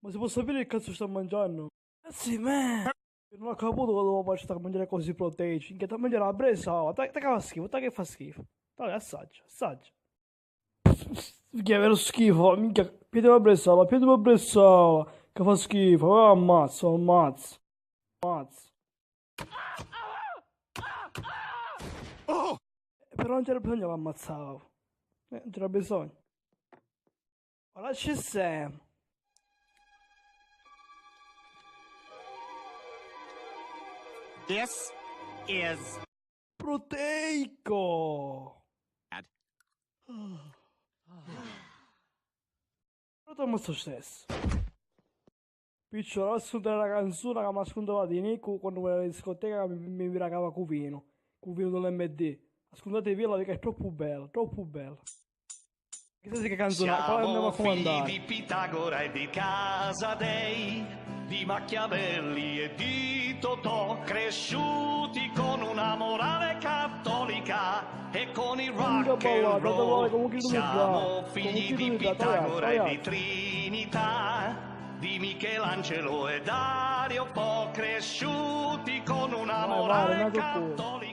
Ma si può sapere che cazzo sta mangiando? Sì, man! Non ho capito che devo facere a mangiare così proteici. Che sta mangiando la bresa. Te che fa schifo, te che fa schifo. Dai, assaggia, assaggia. Che è vero schifo, minchia. Piede la brezzola, piede la brezzola. Che fa schifo, ammazzo, ammazzo, ammazzo. Però non c'era bisogno che ammazzavo. Non c'era bisogno. Ma lascia Sam. This is Proteico. bad. Però tu sto stesso. Piccolo, ascoltare la canzone che mi ascoltava di Nico quando ero in discoteca mi viracava Cuvino. Cuvino dell'MD. Ascoltate via, che è troppo bella, troppo bella. Chissà che canzone, quale andiamo a Siamo figli comandare? di Pitagora e di Casadei, di Machiavelli e di Totò, cresciuti con una morale cattolica e con il rock and ballata, roll. comunque tu mi Siamo dà, figli di comunque tu mi dà, Pitagora e tagliate. di Trinità, di Michelangelo e Dario Po, cresciuti con una Vai, morale Renato, tu. cattolica.